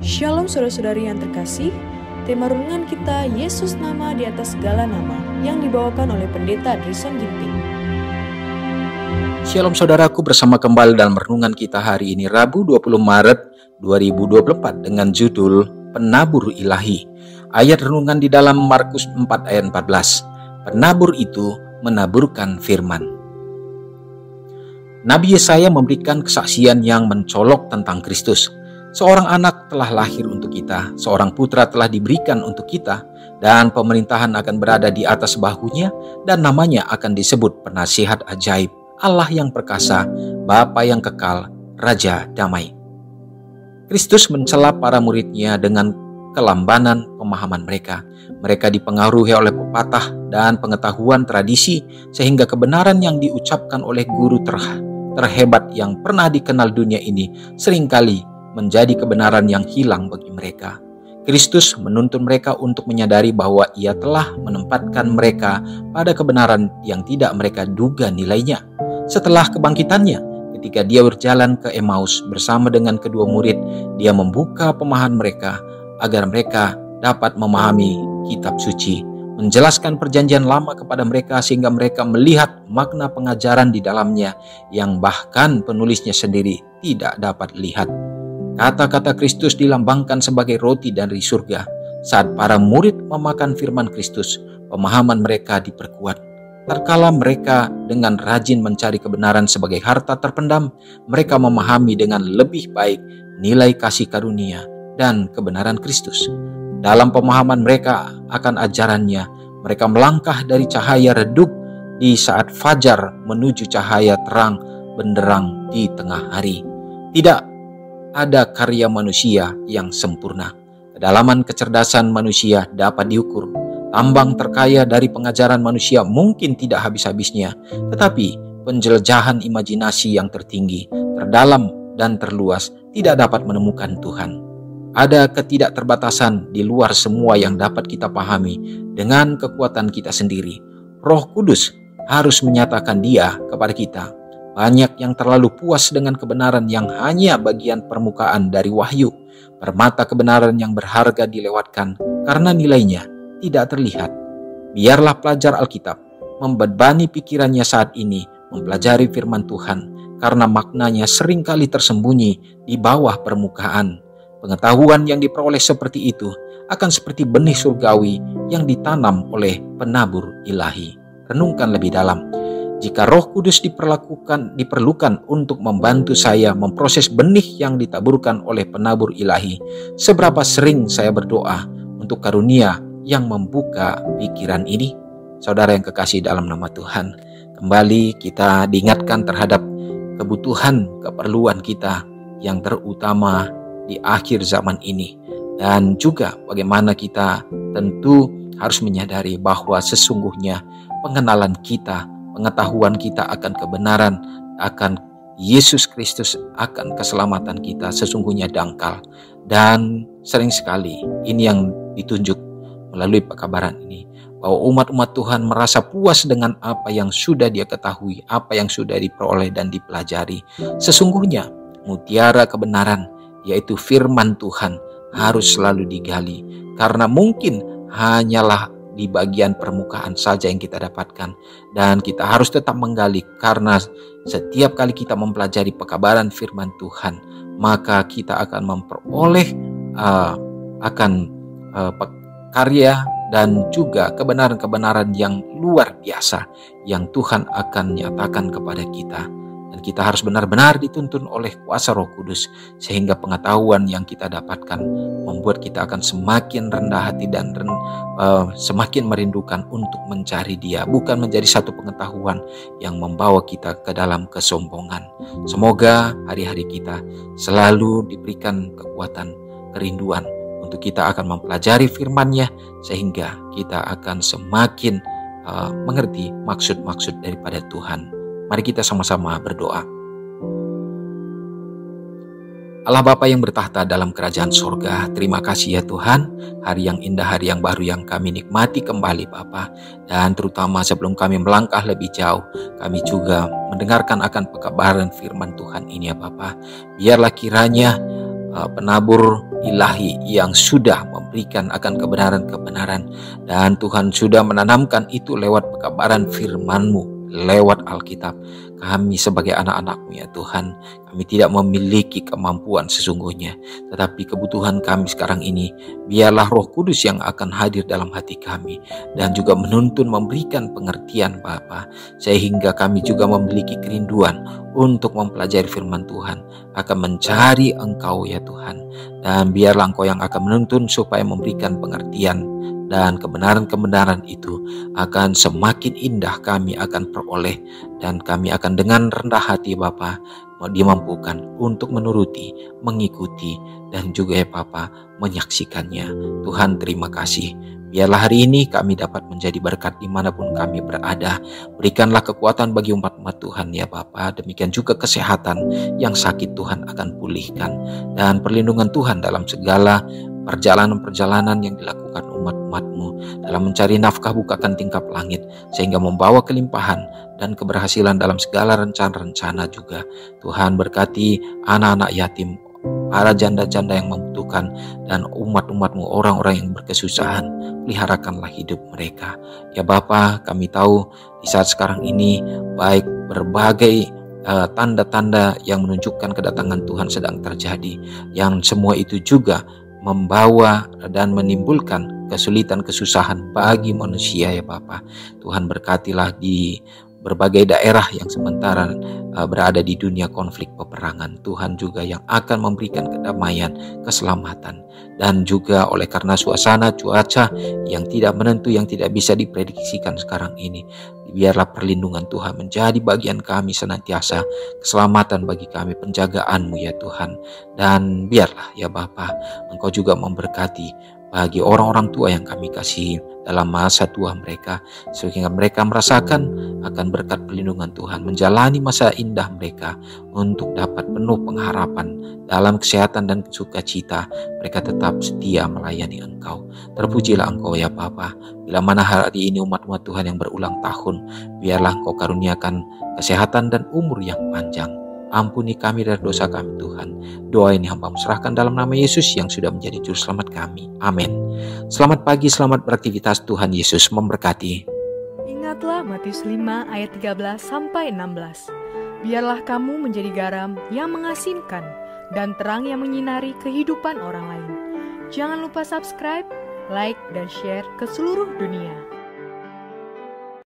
Shalom saudara-saudari yang terkasih, tema renungan kita Yesus nama di atas segala nama yang dibawakan oleh Pendeta Drison Ginting. Shalom saudaraku, bersama kembali dalam renungan kita hari ini Rabu 20 Maret 2024 dengan judul Penabur Ilahi. Ayat renungan di dalam Markus 4 ayat 14. Penabur itu menaburkan firman. Nabi Yesaya memberikan kesaksian yang mencolok tentang Kristus. Seorang anak telah lahir untuk kita, seorang putra telah diberikan untuk kita, dan pemerintahan akan berada di atas bahunya, dan namanya akan disebut Penasihat Ajaib, Allah yang perkasa, Bapa yang kekal, Raja Damai. Kristus mencela para muridnya dengan kelambanan pemahaman mereka. Mereka dipengaruhi oleh pepatah dan pengetahuan tradisi, sehingga kebenaran yang diucapkan oleh guru terhebat yang pernah dikenal dunia ini seringkali menjadi kebenaran yang hilang bagi mereka. Kristus menuntun mereka untuk menyadari bahwa Ia telah menempatkan mereka pada kebenaran yang tidak mereka duga nilainya. Setelah kebangkitannya, ketika Dia berjalan ke Emmaus bersama dengan kedua murid, Dia membuka pemahaman mereka agar mereka dapat memahami kitab suci, menjelaskan perjanjian lama kepada mereka sehingga mereka melihat makna pengajaran di dalamnya yang bahkan penulisnya sendiri tidak dapat lihat. Kata-kata Kristus dilambangkan sebagai roti dari surga. Saat para murid memakan firman Kristus, pemahaman mereka diperkuat. Tatkala mereka dengan rajin mencari kebenaran sebagai harta terpendam, mereka memahami dengan lebih baik nilai kasih karunia dan kebenaran Kristus. Dalam pemahaman mereka akan ajarannya, mereka melangkah dari cahaya redup di saat fajar menuju cahaya terang benderang di tengah hari. Tidak ada karya manusia yang sempurna. Kedalaman kecerdasan manusia dapat diukur. Tambang terkaya dari pengajaran manusia mungkin tidak habis-habisnya, tetapi penjelajahan imajinasi yang tertinggi, terdalam dan terluas tidak dapat menemukan Tuhan. Ada ketidakterbatasan di luar semua yang dapat kita pahami dengan kekuatan kita sendiri. Roh Kudus harus menyatakan Dia kepada kita. Banyak yang terlalu puas dengan kebenaran yang hanya bagian permukaan dari wahyu. Permata kebenaran yang berharga dilewatkan karena nilainya tidak terlihat. Biarlah pelajar Alkitab membebani pikirannya saat ini mempelajari firman Tuhan, karena maknanya seringkali tersembunyi di bawah permukaan. Pengetahuan yang diperoleh seperti itu akan seperti benih surgawi yang ditanam oleh penabur ilahi. Renungkan lebih dalam. Jika Roh Kudus diperlukan untuk membantu saya memproses benih yang ditaburkan oleh penabur ilahi, seberapa sering saya berdoa untuk karunia yang membuka pikiran ini? Saudara yang kekasih dalam nama Tuhan, kembali kita diingatkan terhadap kebutuhan, keperluan kita yang terutama di akhir zaman ini. Dan juga bagaimana kita tentu harus menyadari bahwa sesungguhnya pengenalan kita, pengetahuan kita akan kebenaran, akan Yesus Kristus, akan keselamatan kita sesungguhnya dangkal. Dan sering sekali ini yang ditunjuk melalui pekabaran ini, bahwa umat-umat Tuhan merasa puas dengan apa yang sudah dia ketahui, apa yang sudah diperoleh dan dipelajari. Sesungguhnya mutiara kebenaran, yaitu firman Tuhan, harus selalu digali, karena mungkin hanyalah di bagian permukaan saja yang kita dapatkan, dan kita harus tetap menggali, karena setiap kali kita mempelajari pekabaran firman Tuhan, maka kita akan memperoleh karya dan juga kebenaran-kebenaran yang luar biasa yang Tuhan akan nyatakan kepada kita. Dan kita harus benar-benar dituntun oleh kuasa Roh Kudus, sehingga pengetahuan yang kita dapatkan membuat kita akan semakin rendah hati dan semakin merindukan untuk mencari Dia, bukan menjadi satu pengetahuan yang membawa kita ke dalam kesombongan. Semoga hari-hari kita selalu diberikan kekuatan, kerinduan untuk kita akan mempelajari firman-Nya, sehingga kita akan semakin mengerti maksud-maksud daripada Tuhan. Mari kita sama-sama berdoa. Allah Bapa yang bertahta dalam kerajaan sorga, terima kasih ya Tuhan, hari yang indah, hari yang baru yang kami nikmati kembali Bapa. Dan terutama sebelum kami melangkah lebih jauh, kami juga mendengarkan akan pekabaran firman Tuhan ini ya Bapa. Biarlah kiranya penabur ilahi yang sudah memberikan akan kebenaran-kebenaran, dan Tuhan sudah menanamkan itu lewat pekabaran firman-Mu, lewat Alkitab. Kami sebagai anak-anak-Mu ya Tuhan, kami tidak memiliki kemampuan sesungguhnya, tetapi kebutuhan kami sekarang ini, biarlah Roh Kudus yang akan hadir dalam hati kami dan juga menuntun, memberikan pengertian Bapa, sehingga kami juga memiliki kerinduan untuk mempelajari firman Tuhan, akan mencari Engkau ya Tuhan, dan biarlah Engkau yang akan menuntun supaya memberikan pengertian, dan kebenaran-kebenaran itu akan semakin indah kami akan peroleh, dan kami akan dengan rendah hati Bapa dimampukan untuk menuruti, mengikuti, dan juga ya Bapa menyaksikannya. Tuhan terima kasih. Biarlah hari ini kami dapat menjadi berkat dimanapun kami berada. Berikanlah kekuatan bagi umat-umat Tuhan ya Bapa. Demikian juga kesehatan yang sakit Tuhan akan pulihkan, dan perlindungan Tuhan dalam segala perjalanan-perjalanan yang dilakukan umat-umat-Mu dalam mencari nafkah. Bukakan tingkap langit sehingga membawa kelimpahan dan keberhasilan dalam segala rencana-rencana juga. Tuhan berkati anak-anak yatim, para janda-janda yang membutuhkan, dan umat-umat-Mu, orang-orang yang berkesusahan. Peliharakanlah hidup mereka ya Bapa. Kami tahu di saat sekarang ini baik berbagai tanda-tanda yang menunjukkan kedatangan Tuhan sedang terjadi, yang semua itu juga membawa dan menimbulkan kesulitan, kesusahan bagi manusia ya Bapa. Tuhan berkatilah di berbagai daerah yang sementara berada di dunia konflik peperangan. Tuhan juga yang akan memberikan kedamaian, keselamatan, dan juga oleh karena suasana cuaca yang tidak menentu, yang tidak bisa diprediksikan sekarang ini, biarlah perlindungan Tuhan menjadi bagian kami senantiasa, keselamatan bagi kami, penjagaan-Mu ya Tuhan. Dan biarlah ya Bapa, Engkau juga memberkati bagi orang-orang tua yang kami kasihi dalam masa tua mereka, sehingga mereka merasakan akan berkat perlindungan Tuhan, menjalani masa indah mereka untuk dapat penuh pengharapan dalam kesehatan dan sukacita. Mereka tetap setia melayani Engkau. Terpujilah Engkau ya Bapa. Bila mana hari ini umat-umat Tuhan yang berulang tahun, biarlah Engkau karuniakan kesehatan dan umur yang panjang. Ampuni kami dari dosa kami Tuhan. Doa ini hamba serahkan dalam nama Yesus yang sudah menjadi juru selamat kami. Amin. Selamat pagi, selamat beraktivitas. Tuhan Yesus memberkati. Ingatlah Matius 5 ayat 13-16. Biarlah kamu menjadi garam yang mengasinkan dan terang yang menyinari kehidupan orang lain. Jangan lupa subscribe, like, dan share ke seluruh dunia.